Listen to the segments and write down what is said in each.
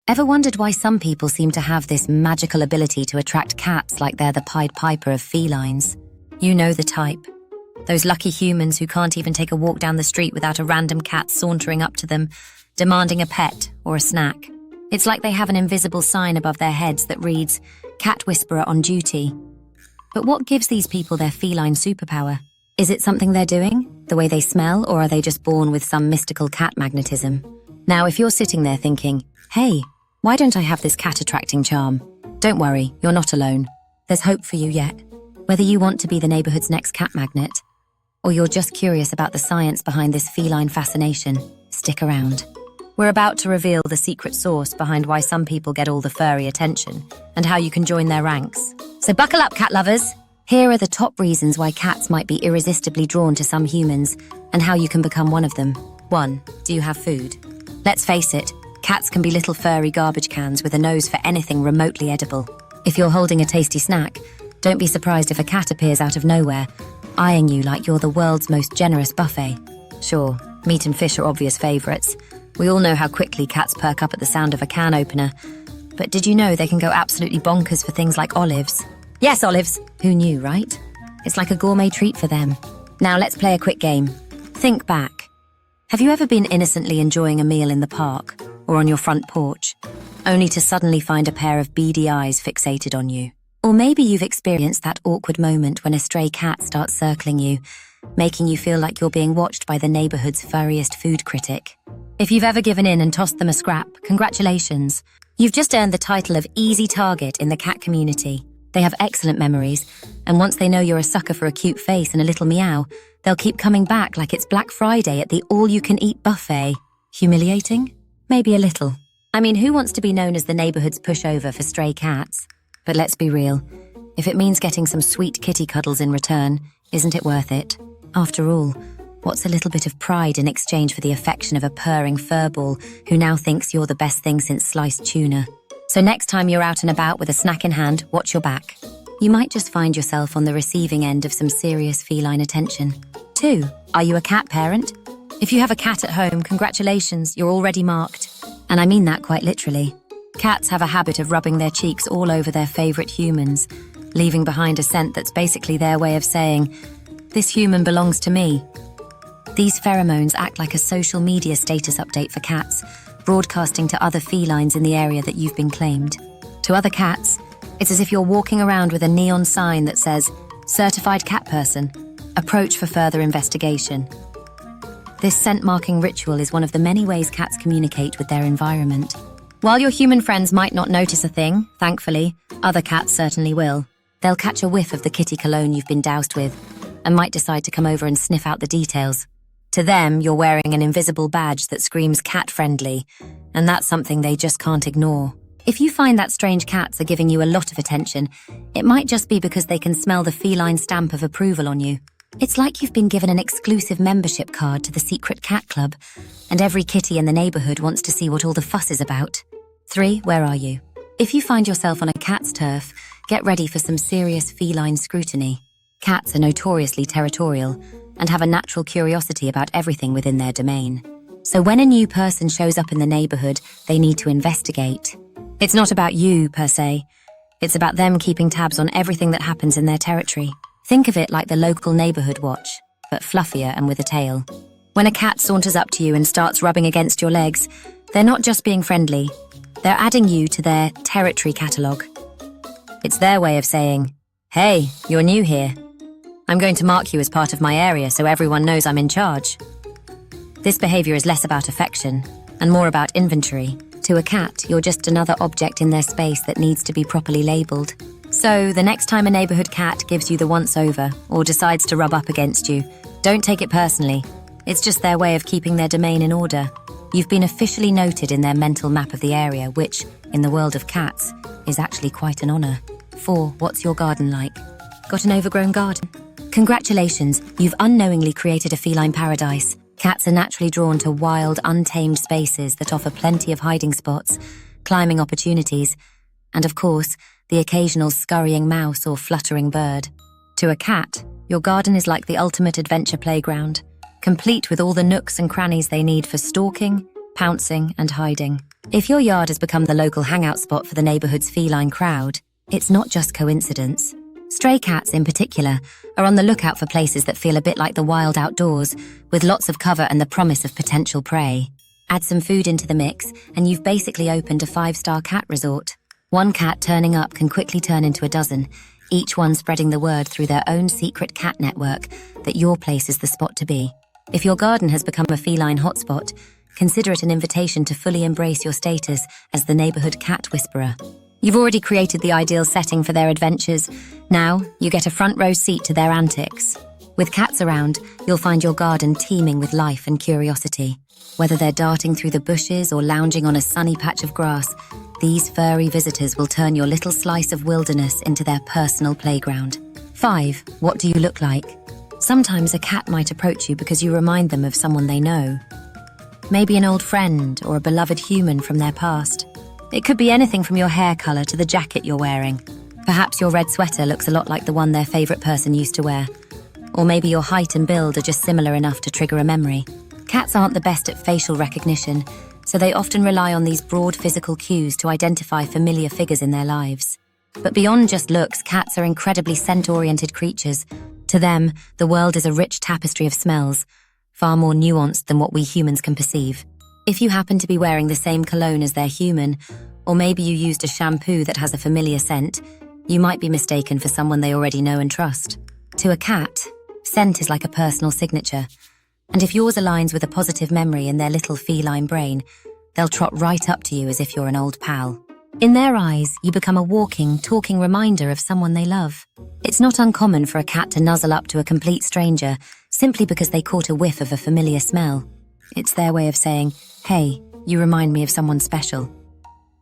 Ever wondered why some people seem to have this magical ability to attract cats like they're the Pied Piper of felines? You know the type. Those lucky humans who can't even take a walk down the street without a random cat sauntering up to them, demanding a pet or a snack. It's like they have an invisible sign above their heads that reads, "Cat Whisperer on duty." But what gives these people their feline superpower? Is it something they're doing, the way they smell, or are they just born with some mystical cat magnetism? Now, if you're sitting there thinking, hey, why don't I have this cat-attracting charm? Don't worry, you're not alone. There's hope for you yet. Whether you want to be the neighborhood's next cat magnet, or you're just curious about the science behind this feline fascination, stick around. We're about to reveal the secret sauce behind why some people get all the furry attention and how you can join their ranks. So buckle up, cat lovers. Here are the top reasons why cats might be irresistibly drawn to some humans and how you can become one of them. 1. Do you have food? Let's face it, cats can be little furry garbage cans with a nose for anything remotely edible. If you're holding a tasty snack, don't be surprised if a cat appears out of nowhere, eyeing you like you're the world's most generous buffet. Sure, meat and fish are obvious favourites. We all know how quickly cats perk up at the sound of a can opener. But did you know they can go absolutely bonkers for things like olives? Yes, olives! Who knew, right? It's like a gourmet treat for them. Now let's play a quick game. Think back. Have you ever been innocently enjoying a meal in the park or on your front porch, only to suddenly find a pair of beady eyes fixated on you? Or maybe you've experienced that awkward moment when a stray cat starts circling you, making you feel like you're being watched by the neighborhood's furriest food critic. If you've ever given in and tossed them a scrap, congratulations. You've just earned the title of easy target in the cat community. They have excellent memories, and once they know you're a sucker for a cute face and a little meow, they'll keep coming back like it's Black Friday at the all-you-can-eat buffet. Humiliating? Maybe a little. I mean, who wants to be known as the neighborhood's pushover for stray cats? But let's be real. If it means getting some sweet kitty cuddles in return, isn't it worth it? After all, what's a little bit of pride in exchange for the affection of a purring furball who now thinks you're the best thing since sliced tuna? So next time you're out and about with a snack in hand, watch your back. You might just find yourself on the receiving end of some serious feline attention. 2. Are you a cat parent? If you have a cat at home, congratulations, you're already marked. And I mean that quite literally. Cats have a habit of rubbing their cheeks all over their favorite humans, leaving behind a scent that's basically their way of saying, "This human belongs to me." These pheromones act like a social media status update for cats, broadcasting to other felines in the area that you've been claimed. To other cats, it's as if you're walking around with a neon sign that says, "Certified cat person. Approach for further investigation." This scent-marking ritual is one of the many ways cats communicate with their environment. While your human friends might not notice a thing, thankfully, other cats certainly will. They'll catch a whiff of the kitty cologne you've been doused with, and might decide to come over and sniff out the details. To them, you're wearing an invisible badge that screams cat-friendly, and that's something they just can't ignore. If you find that strange cats are giving you a lot of attention, it might just be because they can smell the feline stamp of approval on you. It's like you've been given an exclusive membership card to the secret cat club, and every kitty in the neighborhood wants to see what all the fuss is about. 3. Where are you? If you find yourself on a cat's turf, get ready for some serious feline scrutiny. Cats are notoriously territorial and have a natural curiosity about everything within their domain. So when a new person shows up in the neighborhood, they need to investigate. It's not about you, per se. It's about them keeping tabs on everything that happens in their territory. Think of it like the local neighborhood watch, but fluffier and with a tail. When a cat saunters up to you and starts rubbing against your legs, they're not just being friendly. They're adding you to their territory catalogue. It's their way of saying, "Hey, you're new here. I'm going to mark you as part of my area so everyone knows I'm in charge." This behaviour is less about affection and more about inventory. To a cat, you're just another object in their space that needs to be properly labelled. So, the next time a neighbourhood cat gives you the once-over or decides to rub up against you, don't take it personally. It's just their way of keeping their domain in order. You've been officially noted in their mental map of the area, which, in the world of cats, is actually quite an honour. 4. What's your garden like? Got an overgrown garden? Congratulations, you've unknowingly created a feline paradise. Cats are naturally drawn to wild, untamed spaces that offer plenty of hiding spots, climbing opportunities, and of course, the occasional scurrying mouse or fluttering bird. To a cat, your garden is like the ultimate adventure playground, complete with all the nooks and crannies they need for stalking, pouncing and hiding. If your yard has become the local hangout spot for the neighborhood's feline crowd, it's not just coincidence. Stray cats, in particular, are on the lookout for places that feel a bit like the wild outdoors, with lots of cover and the promise of potential prey. Add some food into the mix, and you've basically opened a 5-star cat resort. One cat turning up can quickly turn into a dozen, each one spreading the word through their own secret cat network that your place is the spot to be. If your garden has become a feline hotspot, consider it an invitation to fully embrace your status as the neighborhood cat whisperer. You've already created the ideal setting for their adventures. Now, you get a front row seat to their antics. With cats around, you'll find your garden teeming with life and curiosity. Whether they're darting through the bushes or lounging on a sunny patch of grass, these furry visitors will turn your little slice of wilderness into their personal playground. 5. What do you look like? Sometimes a cat might approach you because you remind them of someone they know. Maybe an old friend or a beloved human from their past. It could be anything from your hair color to the jacket you're wearing. Perhaps your red sweater looks a lot like the one their favorite person used to wear. Or maybe your height and build are just similar enough to trigger a memory. Cats aren't the best at facial recognition, so they often rely on these broad physical cues to identify familiar figures in their lives. But beyond just looks, cats are incredibly scent-oriented creatures. To them, the world is a rich tapestry of smells, far more nuanced than what we humans can perceive. If you happen to be wearing the same cologne as their human, or maybe you used a shampoo that has a familiar scent, you might be mistaken for someone they already know and trust. To a cat, scent is like a personal signature, and if yours aligns with a positive memory in their little feline brain, they'll trot right up to you as if you're an old pal. In their eyes, you become a walking, talking reminder of someone they love. It's not uncommon for a cat to nuzzle up to a complete stranger simply because they caught a whiff of a familiar smell. It's their way of saying, "Hey, you remind me of someone special."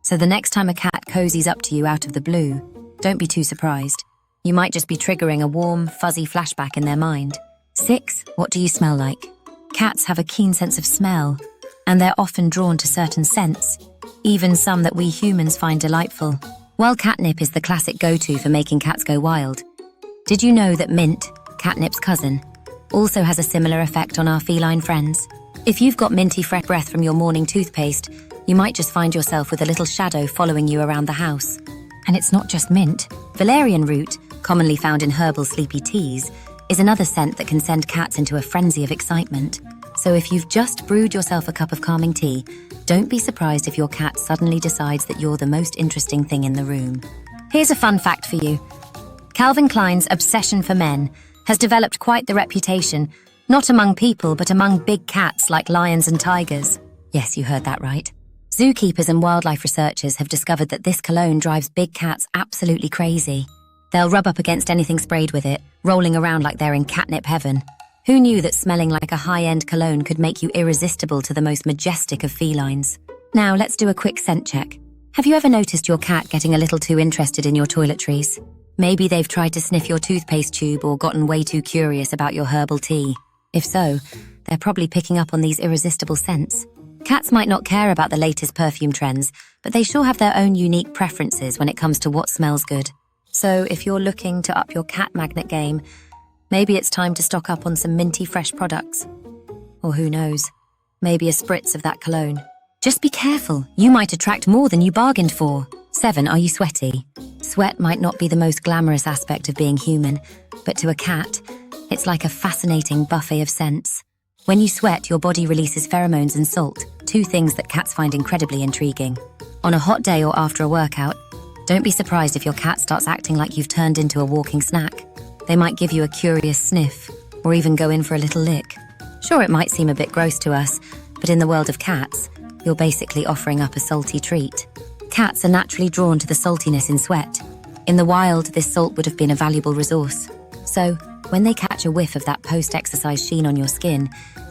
So the next time a cat cozies up to you out of the blue, don't be too surprised. You might just be triggering a warm, fuzzy flashback in their mind. 6. What do you smell like? Cats have a keen sense of smell, and they're often drawn to certain scents, even some that we humans find delightful. While catnip is the classic go-to for making cats go wild, did you know that mint, catnip's cousin, also has a similar effect on our feline friends? If you've got minty fresh breath from your morning toothpaste, you might just find yourself with a little shadow following you around the house. And it's not just mint. Valerian root, commonly found in herbal sleepy teas, is another scent that can send cats into a frenzy of excitement. So if you've just brewed yourself a cup of calming tea, don't be surprised if your cat suddenly decides that you're the most interesting thing in the room. Here's a fun fact for you. Calvin Klein's obsession for men has developed quite the reputation, not among people, but among big cats like lions and tigers. Yes, you heard that right. Zookeepers and wildlife researchers have discovered that this cologne drives big cats absolutely crazy. They'll rub up against anything sprayed with it, rolling around like they're in catnip heaven. Who knew that smelling like a high-end cologne could make you irresistible to the most majestic of felines? Now, let's do a quick scent check. Have you ever noticed your cat getting a little too interested in your toiletries? Maybe they've tried to sniff your toothpaste tube or gotten way too curious about your herbal tea. If so, they're probably picking up on these irresistible scents. Cats might not care about the latest perfume trends, but they sure have their own unique preferences when it comes to what smells good. So if you're looking to up your cat magnet game, maybe it's time to stock up on some minty fresh products. Or who knows, maybe a spritz of that cologne. Just be careful, you might attract more than you bargained for. 7. Are you sweaty? Sweat might not be the most glamorous aspect of being human, but to a cat, it's like a fascinating buffet of scents. When you sweat, your body releases pheromones and salt, two things that cats find incredibly intriguing. On a hot day or after a workout, don't be surprised if your cat starts acting like you've turned into a walking snack. They might give you a curious sniff, or even go in for a little lick. Sure, it might seem a bit gross to us, but in the world of cats, you're basically offering up a salty treat. Cats are naturally drawn to the saltiness in sweat. In the wild, this salt would have been a valuable resource. So, when they catch a whiff of that post-exercise sheen on your skin,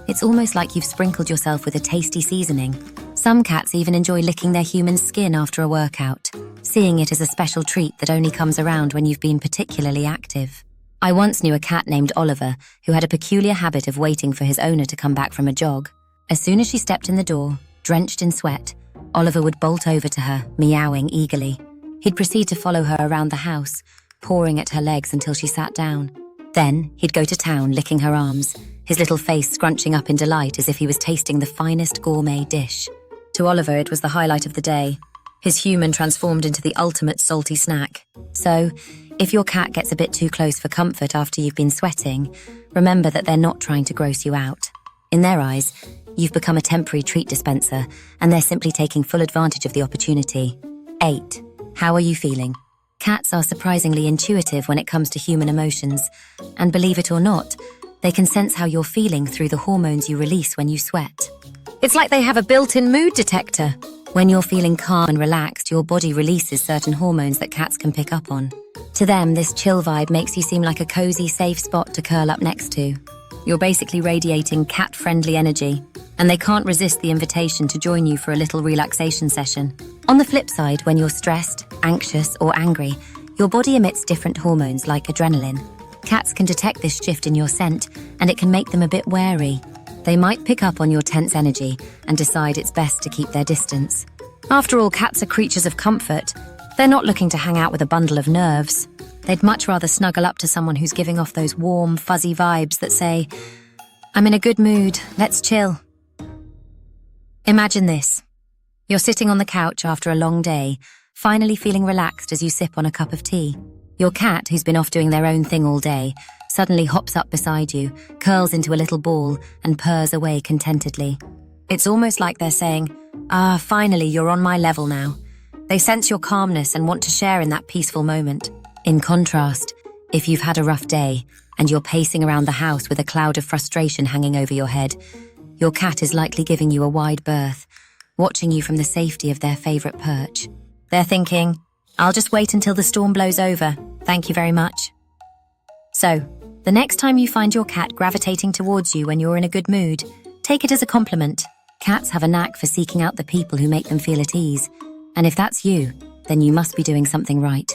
it's almost like you've sprinkled yourself with a tasty seasoning. Some cats even enjoy licking their human skin after a workout, seeing it as a special treat that only comes around when you've been particularly active. I once knew a cat named Oliver who had a peculiar habit of waiting for his owner to come back from a jog. As soon as she stepped in the door, drenched in sweat, Oliver would bolt over to her, meowing eagerly. He'd proceed to follow her around the house, pawing at her legs until she sat down. Then, he'd go to town, licking her arms, his little face scrunching up in delight as if he was tasting the finest gourmet dish. To Oliver, it was the highlight of the day. His human transformed into the ultimate salty snack. So, if your cat gets a bit too close for comfort after you've been sweating, remember that they're not trying to gross you out. In their eyes, you've become a temporary treat dispenser, and they're simply taking full advantage of the opportunity. 8. How are you feeling? Cats are surprisingly intuitive when it comes to human emotions, and believe it or not, they can sense how you're feeling through the hormones you release when you sweat. It's like they have a built-in mood detector. When you're feeling calm and relaxed, your body releases certain hormones that cats can pick up on. To them, this chill vibe makes you seem like a cozy, safe spot to curl up next to. You're basically radiating cat-friendly energy, and they can't resist the invitation to join you for a little relaxation session. On the flip side, when you're stressed, anxious, or angry, your body emits different hormones like adrenaline. Cats can detect this shift in your scent, and it can make them a bit wary. They might pick up on your tense energy and decide it's best to keep their distance. After all, cats are creatures of comfort. They're not looking to hang out with a bundle of nerves. They'd much rather snuggle up to someone who's giving off those warm, fuzzy vibes that say, "I'm in a good mood, let's chill." Imagine this. You're sitting on the couch after a long day, finally feeling relaxed as you sip on a cup of tea. Your cat, who's been off doing their own thing all day, suddenly hops up beside you, curls into a little ball, and purrs away contentedly. It's almost like they're saying, finally, you're on my level now. They sense your calmness and want to share in that peaceful moment. In contrast, if you've had a rough day and you're pacing around the house with a cloud of frustration hanging over your head, your cat is likely giving you a wide berth, watching you from the safety of their favorite perch. They're thinking, "I'll just wait until the storm blows over. Thank you very much." So, the next time you find your cat gravitating towards you when you're in a good mood, take it as a compliment. Cats have a knack for seeking out the people who make them feel at ease. And if that's you, then you must be doing something right.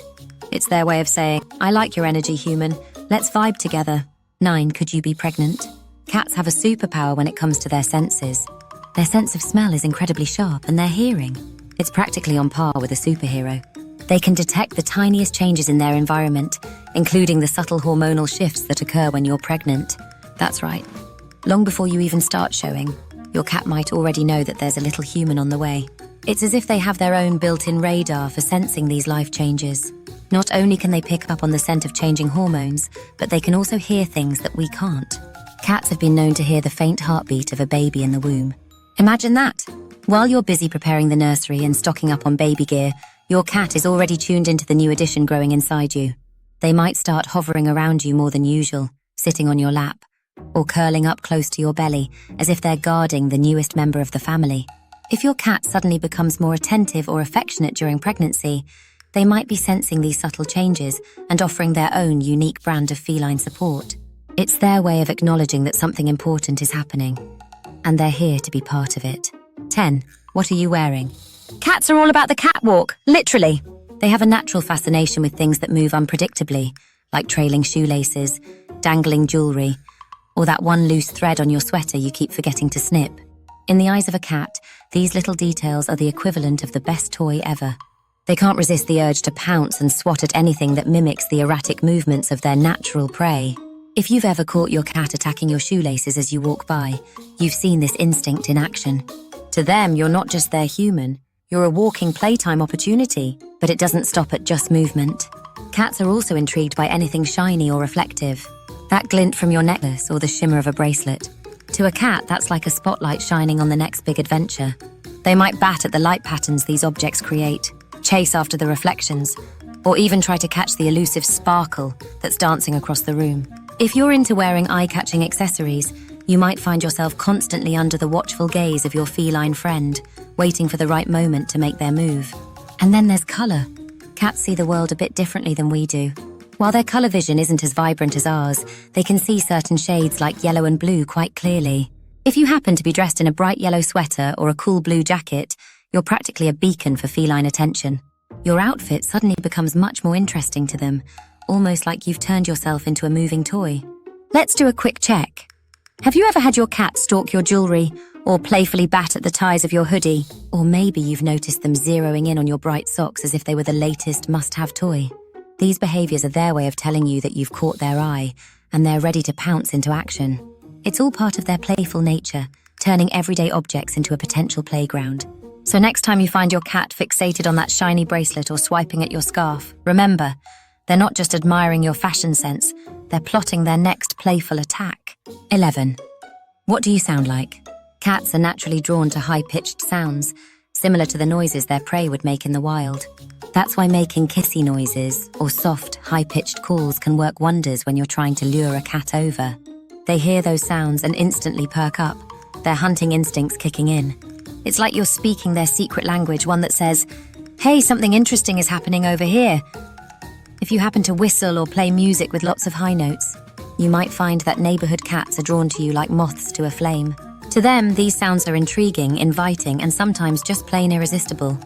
It's their way of saying, "I like your energy, human. Let's vibe together." 9. Could you be pregnant? Cats have a superpower when it comes to their senses. Their sense of smell is incredibly sharp, and their hearing, it's practically on par with a superhero. They can detect the tiniest changes in their environment, including the subtle hormonal shifts that occur when you're pregnant. That's right. Long before you even start showing, your cat might already know that there's a little human on the way. It's as if they have their own built-in radar for sensing these life changes. Not only can they pick up on the scent of changing hormones, but they can also hear things that we can't. Cats have been known to hear the faint heartbeat of a baby in the womb. Imagine that! While you're busy preparing the nursery and stocking up on baby gear, your cat is already tuned into the new addition growing inside you. They might start hovering around you more than usual, sitting on your lap, or curling up close to your belly, as if they're guarding the newest member of the family. If your cat suddenly becomes more attentive or affectionate during pregnancy, they might be sensing these subtle changes and offering their own unique brand of feline support. It's their way of acknowledging that something important is happening, and they're here to be part of it. 10. What are you wearing? Cats are all about the catwalk, literally. They have a natural fascination with things that move unpredictably, like trailing shoelaces, dangling jewelry, or that one loose thread on your sweater you keep forgetting to snip. In the eyes of a cat, these little details are the equivalent of the best toy ever. They can't resist the urge to pounce and swat at anything that mimics the erratic movements of their natural prey. If you've ever caught your cat attacking your shoelaces as you walk by, you've seen this instinct in action. To them, you're not just their human, you're a walking playtime opportunity, but it doesn't stop at just movement. Cats are also intrigued by anything shiny or reflective. That glint from your necklace or the shimmer of a bracelet. To a cat, that's like a spotlight shining on the next big adventure. They might bat at the light patterns these objects create, chase after the reflections, or even try to catch the elusive sparkle that's dancing across the room. If you're into wearing eye-catching accessories, you might find yourself constantly under the watchful gaze of your feline friend, waiting for the right moment to make their move. And then there's colour. Cats see the world a bit differently than we do. While their colour vision isn't as vibrant as ours, they can see certain shades like yellow and blue quite clearly. If you happen to be dressed in a bright yellow sweater or a cool blue jacket, you're practically a beacon for feline attention. Your outfit suddenly becomes much more interesting to them, almost like you've turned yourself into a moving toy. Let's do a quick check. Have you ever had your cat stalk your jewellery or playfully bat at the ties of your hoodie? Or maybe you've noticed them zeroing in on your bright socks as if they were the latest must-have toy. These behaviours are their way of telling you that you've caught their eye and they're ready to pounce into action. It's all part of their playful nature, turning everyday objects into a potential playground. So next time you find your cat fixated on that shiny bracelet or swiping at your scarf, remember, they're not just admiring your fashion sense, they're plotting their next playful attack. 11. What do you sound like? Cats are naturally drawn to high-pitched sounds, similar to the noises their prey would make in the wild. That's why making kissy noises or soft, high-pitched calls can work wonders when you're trying to lure a cat over. They hear those sounds and instantly perk up, their hunting instincts kicking in. It's like you're speaking their secret language, one that says, "Hey, something interesting is happening over here." If you happen to whistle or play music with lots of high notes, you might find that neighborhood cats are drawn to you like moths to a flame. To them, these sounds are intriguing, inviting, and sometimes just plain irresistible.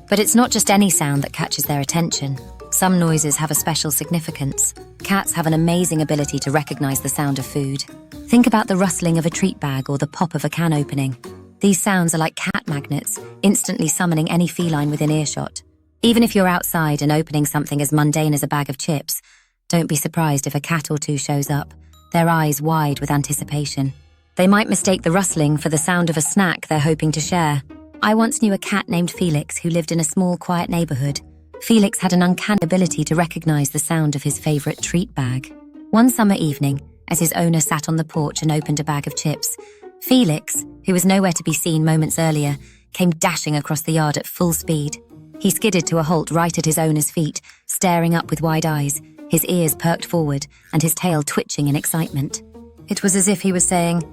But it's not just any sound that catches their attention. Some noises have a special significance. Cats have an amazing ability to recognize the sound of food. Think about the rustling of a treat bag or the pop of a can opening. These sounds are like cat magnets, instantly summoning any feline within earshot. Even if you're outside and opening something as mundane as a bag of chips, don't be surprised if a cat or two shows up, their eyes wide with anticipation. They might mistake the rustling for the sound of a snack they're hoping to share. I once knew a cat named Felix who lived in a small, quiet neighborhood. Felix had an uncanny ability to recognize the sound of his favorite treat bag. One summer evening, as his owner sat on the porch and opened a bag of chips, Felix, who was nowhere to be seen moments earlier, came dashing across the yard at full speed. He skidded to a halt right at his owner's feet, staring up with wide eyes, his ears perked forward and his tail twitching in excitement. It was as if he was saying,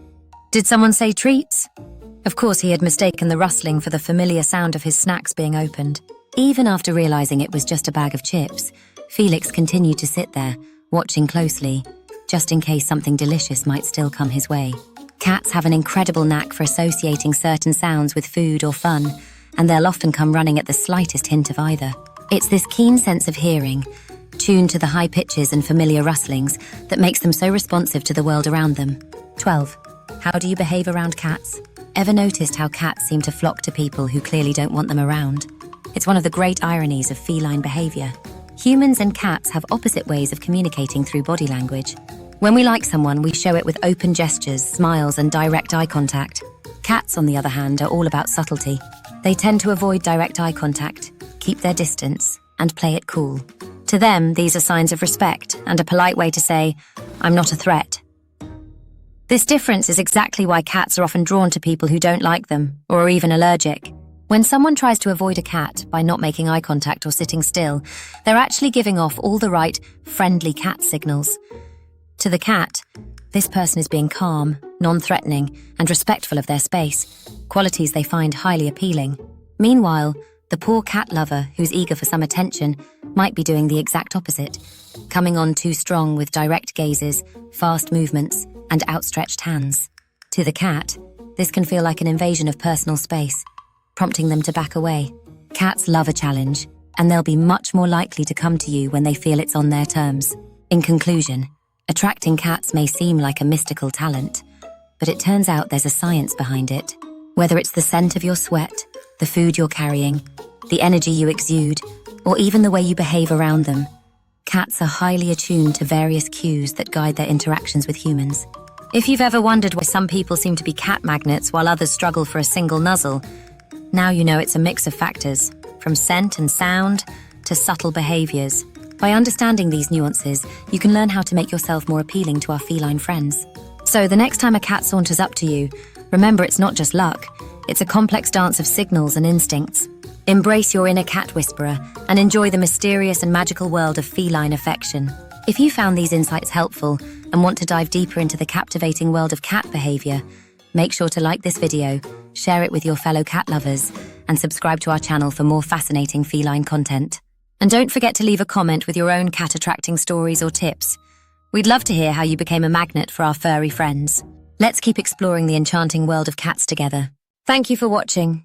"Did someone say treats?" Of course, he had mistaken the rustling for the familiar sound of his snacks being opened. Even after realizing it was just a bag of chips, Felix continued to sit there, watching closely, just in case something delicious might still come his way. Cats have an incredible knack for associating certain sounds with food or fun, and they'll often come running at the slightest hint of either. It's this keen sense of hearing, tuned to the high pitches and familiar rustlings, that makes them so responsive to the world around them. 12. How do you behave around cats? Ever noticed how cats seem to flock to people who clearly don't want them around? It's one of the great ironies of feline behavior. Humans and cats have opposite ways of communicating through body language. When we like someone, we show it with open gestures, smiles, and direct eye contact. Cats, on the other hand, are all about subtlety. They tend to avoid direct eye contact, keep their distance, and play it cool. To them, these are signs of respect and a polite way to say, "I'm not a threat." This difference is exactly why cats are often drawn to people who don't like them, or are even allergic. When someone tries to avoid a cat by not making eye contact or sitting still, they're actually giving off all the right, friendly cat signals. To the cat, this person is being calm, non-threatening, and respectful of their space, qualities they find highly appealing. Meanwhile, the poor cat lover who's eager for some attention might be doing the exact opposite, coming on too strong with direct gazes, fast movements, and outstretched hands. To the cat, this can feel like an invasion of personal space, prompting them to back away. Cats love a challenge, and they'll be much more likely to come to you when they feel it's on their terms. In conclusion, attracting cats may seem like a mystical talent, but it turns out there's a science behind it. Whether it's the scent of your sweat, the food you're carrying, the energy you exude, or even the way you behave around them, cats are highly attuned to various cues that guide their interactions with humans. If you've ever wondered why some people seem to be cat magnets while others struggle for a single nuzzle, now you know it's a mix of factors, from scent and sound to subtle behaviors. By understanding these nuances, you can learn how to make yourself more appealing to our feline friends. So the next time a cat saunters up to you, remember it's not just luck, it's a complex dance of signals and instincts. Embrace your inner cat whisperer and enjoy the mysterious and magical world of feline affection. If you found these insights helpful and want to dive deeper into the captivating world of cat behavior, make sure to like this video, share it with your fellow cat lovers, and subscribe to our channel for more fascinating feline content. And don't forget to leave a comment with your own cat-attracting stories or tips. We'd love to hear how you became a magnet for our furry friends. Let's keep exploring the enchanting world of cats together. Thank you for watching.